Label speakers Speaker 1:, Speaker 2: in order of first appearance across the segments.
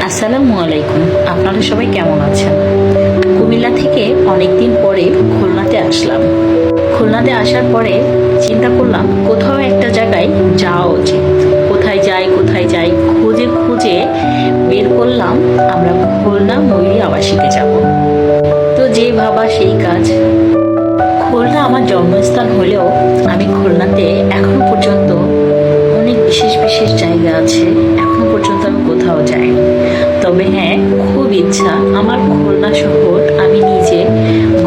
Speaker 1: আসসালামু আলাইকুম। আপনারা সবাই কেমন আছেন? কুমিল্লা থেকে অনেকদিন পরে খুলনাতে আসলাম। খুলনাতে আসার পরে চিন্তা করলাম কোথাও একটা জায়গায় যাওয়া উচিত। কোথায় যাই খুঁজে খুঁজে বের করলাম আমরা খুলনা ময়ূরী আবাসিকে যাব। তো যে ভাবা সেই কাজ। খুলনা আমার জন্মস্থান হলেও আমি খুলনাতে এখনো পর্যন্ত অনেক বিশেষ বিশেষ জায়গা আছে, এখনো পর্যন্ত আমি কোথাও যাইনি। তবে হ্যাঁ, খুব ইচ্ছা আমার খুলনা শহর আমি নিজে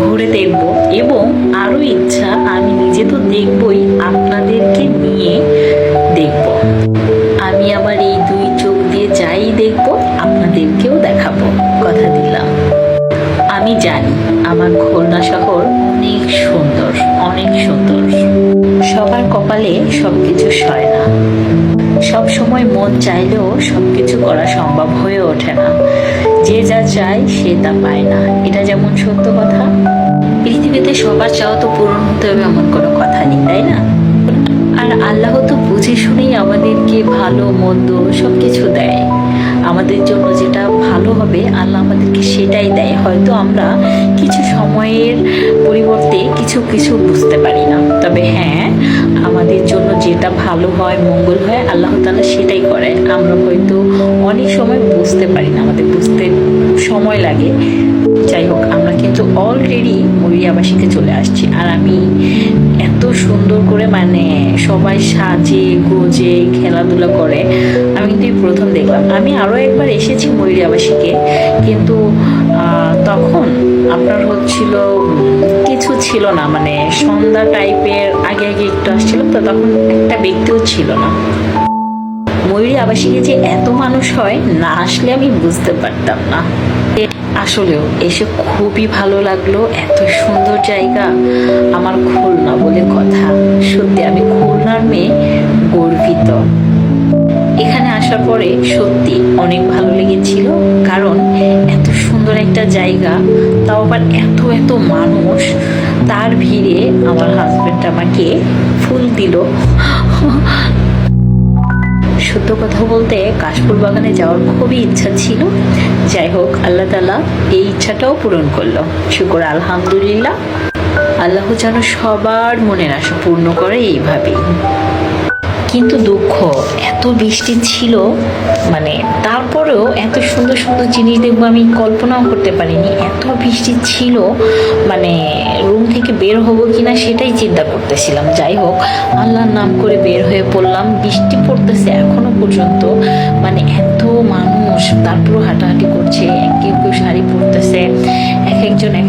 Speaker 1: ঘুরে দেখব, এবং আরও ইচ্ছা আমি নিজে তো দেখবই, আপনাদেরকে নিয়ে দেখব। আমি আমার এই দুই চোখ দিয়ে যাই দেখব, আপনাদেরকেও দেখাবো, কথা দিলাম। আমি জানি আমার খুলনা শহর অনেক সুন্দর, অনেক সুন্দর। সবার কপালে সবকিছু সয় না, সব সময় মন চাইলেও সবকিছু করা সম্ভব হয়ে ওঠে না। যে যা চায় সে তা পায় না, এটা যেমন সত্য কথা। পৃথিবীতে সবার চাওয়া তো পূরণ হতে হবে এমন কোনো কথা নেই, তাই না? আর আল্লাহ তো বুঝে শুনেই আমাদেরকে ভালো মন্দ সবকিছু দেয়। আমাদের জন্য যেটা ভালো হবে আল্লাহ আমাদেরকে সেটাই দেয়। হয়তো আমরা কিছু সময়ের পরিবর্তে কিছু কিছু বুঝতে পারি না, তবে হ্যাঁ, আমাদের জন্য যেটা ভালো হয় মঙ্গল হয় আল্লাহ তাআলা সেটাই করে। আমরা হয়তো অনেক সময় বুঝতে পারি না, আমাদের বুঝতে সময় লাগে। যাই হোক, আমরা কিন্তু অলরেডি ময়ূরী আবাসিকে চলে আসছি। আর আমি এত সুন্দর করে সবাই সাজে গোজে খেলাধুলা করে আমি কিন্তু প্রথম দেখলাম। আমি আরও একবার এসেছি ময়ূরী আবাসিকে, কিন্তু তখন আপনার হচ্ছিল কিছু ছিল না, সন্ধ্যা টাইপের আগে আগে একটু আসছিলাম, তো তখন একটা ব্যক্তিও ছিল না। ময়ূরী আবাসিকে যে এত মানুষ হয়, না আসলে আমি বুঝতে পারতাম না। আসলেও এসে খুবই ভালো লাগলো, এত সুন্দর জায়গা। আমার খুলনা বলে কথা, সত্যি আমি খুলনার মেয়ে, গর্বিত। এখানে আসার পরে সত্যি অনেক ভালো লেগেছিল, কারণ এত সুন্দর একটা জায়গা, তাও আবার এত এত মানুষ, তার ভিড়ে আমার হাজবেন্ড আমাকে ফুল দিল। সত্য কথা বলতে কাশফুল বাগানে যাওয়ার খুবই ইচ্ছা ছিল। যাই হোক, আল্লাহ তাআলা এই ইচ্ছাটাও পূরণ করলো, শুকর আলহামদুলিল্লাহ। আল্লাহ যেন সবার মনের আশা পূর্ণ করে এইভাবেই। কিন্তু দুঃখ, এত বৃষ্টি ছিল, তারপরেও এত সুন্দর সুন্দর জিনিস দেখবো আমি কল্পনাও করতে পারিনি। এত বৃষ্টি ছিল, রুম থেকে বের হবো কিনা সেটাই চিন্তা করতেছিলাম। যাই হোক, আল্লাহর নাম করে বের হয়ে পড়লাম। বৃষ্টি পড়তেছে এখনো পর্যন্ত, এত মানুষ, তারপরও হাঁটাহাঁটি করছে, কেউ কেউ শাড়ি পরতেছে, এক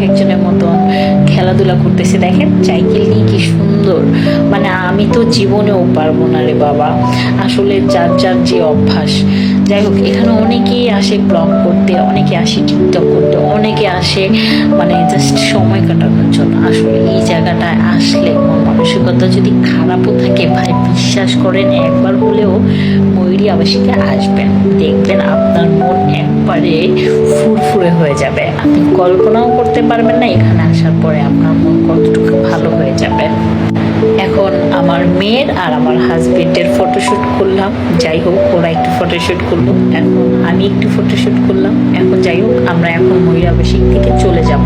Speaker 1: একজনের মতন খেলাধুলা করতেছে। দেখেন সাইকেল নিয়ে কি সুন্দর, আমি তো জীবনেও পারবো না রে বাবা, আসলে যার যার যে অভ্যাস। যাই হোক, এখানে অনেকেই আসে ব্লগ করতে, অনেকে আসে টিকটক করতে, অনেকে আসে জাস্ট সময় কাটানোর জন্য। আসলে এই জায়গাটায় আসলে মন মানসিকতা যদি খারাপও থাকে, ভাই বিশ্বাস করেন একবার হলেও ময়ূরী আবাসিকে আসবেন, দেখবেন আপনার মন একবারে ফুরফুরে হয়ে যাবে। আপনি কল্পনাও করতে পারবেন না এখানে আসার পরে আপনার মন কতটুকু ভালো হয়ে যাবে। এখন আমার মেয়ের আর আমার হাজবেন্ডের ফটোশ্যুট করলাম। যাই হোক, ওরা একটু ফটোশ্যুট করলো, এখন আমি একটু ফটোশ্যুট করলাম। এখন যাই হোক, আমরা এখন ময়ূরী আবাসিক থেকে চলে যাব।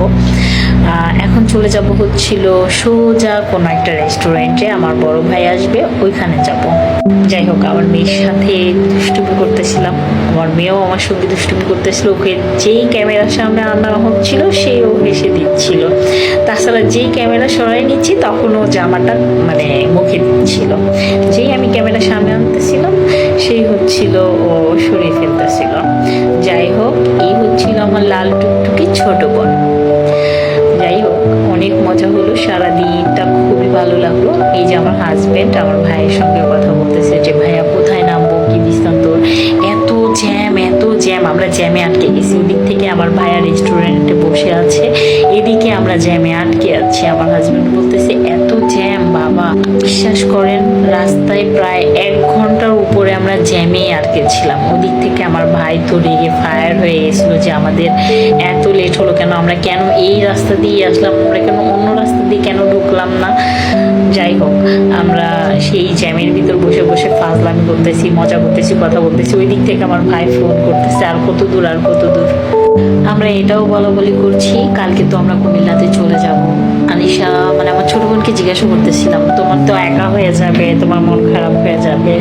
Speaker 1: এখন চলে যাব হচ্ছিল সোজা কোনো একটা রেস্টুরেন্টে, আমার বড় ভাই আসবে, ওইখানে যাব। যাই হোক, আমার মেয়ের সাথে দুষ্টুমি করতেছিলাম, আমার মেয়েও আমার সঙ্গে দুষ্টুমি করতেছিল। ওকে যেই ক্যামেরার সামনে আনা হচ্ছিল সেও হেসে দিচ্ছিল। তাছাড়া যেই ক্যামেরা সরাই নিচ্ছি তখন ও জামাটা মুখে দিচ্ছিল। যেই আমি ক্যামেরার সামনে আনতেছিলাম সেই হচ্ছিল ও সরিয়ে ফেলতেছিল। যাই হোক, এই হচ্ছিল আমার লাল টুকটুকি ছোট বোন। যাই হোক, অনেক মজা হলো, সারাদিনটা খুবই ভালো লাগলো। এই যে আমার হাজবেন্ড আমার ভাইয়ের সঙ্গে কথা বলতেছে যে ভাইয়া কোথায় নামবো, কি দৃষ্টান্ত, এত জ্যাম, আমরা জ্যামে আটকে গেছি। ওদিক থেকে আমার ভাইয়া রেস্টুরেন্টে বসে আছে, এদিকে আমরা জ্যামে আটকে আছি। আমার হাজবেন্ড বলতেছে এত জ্যাম বাবা, বাবা, বিশ্বাস করেন রাস্তায় প্রায় 1 ঘন্টার উপরে আমরা জ্যামে আটকেছিলাম। ওদিক থেকে আমার ভাই তো রেগে ফায়ার হয়ে গেছিল যে আমাদের এত লেট হলো কেন, আমরা কেন এই রাস্তা দিয়ে আসলাম, আমরা কেন অন্য রাস্তা দিয়ে কেন ঢুকলাম না। যাই হোক, আমরা সেই জ্যামের ভিতর বসে বসে ফাজলামি করতেছি, মজা করতেছি, কথা বলতেছি। ওই দিক থেকে আমার ভাই ফোন করতেছে, আর কত দূর, আর কত দূর। আমরা এটাও বলা বলি করছি কালকে তো আমরা কুমিল্লাতে চলে যাব। আনিশা মানে আমার ছোট বোনকে জিজ্ঞাসা করতেছিলাম, তোমার তো একা হয়ে যাবে, তোমার মন খারাপ হয়ে যাবে।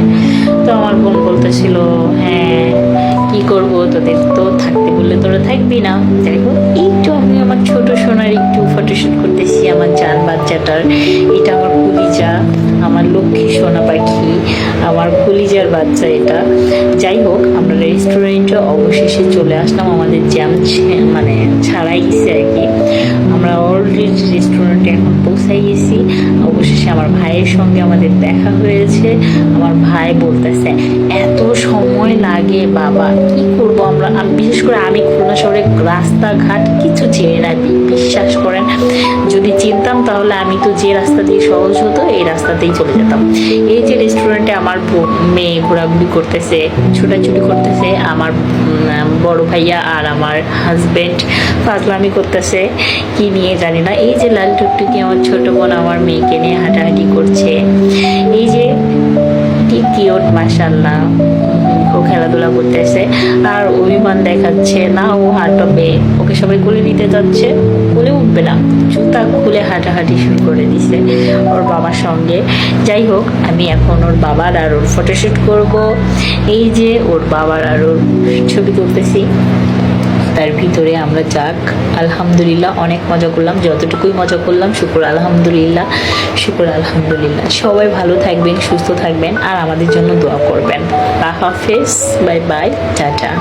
Speaker 1: তো আমার বোন বলতেছিল, হ্যাঁ কি করব, তোদের তো থাকতে বললে তোরা থাকবি না। যাই হোক, একটু আমি আমার ছোট সোনার একটু ফটোশুট করতেছি, আমার জান বাচ্চাটার। এটা আমার কলিজা, আমার লক্ষ্মী সোনা পাখি, আমার কলিজার বাচ্চা এটা। যাই হোক, আমরা রেস্টুরেন্টে অবশেষে চলে আসলাম, আমাদের জ্যাম মানে ছাড়াই গেছে আর কি। আমরা অলরেডি রেস্টুরেন্টে এখন পৌঁছাই গেছি। অবশেষে আমার ভাইয়ের সঙ্গে আমাদের দেখা হয়েছে। আমার ভাই বলতেছে এত সময় লাগে বাবা, কি করব আমরা। বিশেষ করে আমি খুলনা শহরে রাস্তাঘাট কিছু চিনি না, বিশ্বাস করেন। যদি চিনতাম তাহলে আমি তো যে রাস্তা দিয়ে সহজ হতো এই রাস্তাতেই চলে যেতাম। এই যে রেস্টুরেন্টে আমার মেয়ে ঘোরাঘুরি করতেছে, ছোটাছুটি করতেছে, আমার বড় ভাইয়া আর আমার হাজবেন্ড ফাজলামি করতেছে কি নিয়ে জানি না। এই যে লাল টুকটুকি আমার ছোট বোন আমার মেয়েকে নিয়ে হাঁটাহাঁটি করছে। এই যে কি কিউট, মাশাআল্লাহ, ও খেলাধুলা করতেছে আর অভিমান দেখাচ্ছে না, ও হাঁটবে। ওকে সবাই কোলে নিতে যাচ্ছে, কোলে উঠবে না, জুতা খুলে হাঁটাহাঁটি শুরু করে দিছে ওর বাবার সঙ্গে। যাই হোক, আমি এখন ওর বাবার আর ওর ফটোশুট করব। এই যে ওর বাবার আর ওর ছবি তুলতেছি। তার ভিতরে আমরা যাক আলহামদুলিল্লাহ অনেক মজা করলাম, যতটুকুই মজা করলাম শুকুর আলহামদুলিল্লাহ, শুকুর আলহামদুলিল্লাহ। সবাই ভালো থাকবেন, সুস্থ থাকবেন আর আমাদের জন্য দোয়া করবেন। আল্লাহ হাফেজ, বাই বাই, টাটা।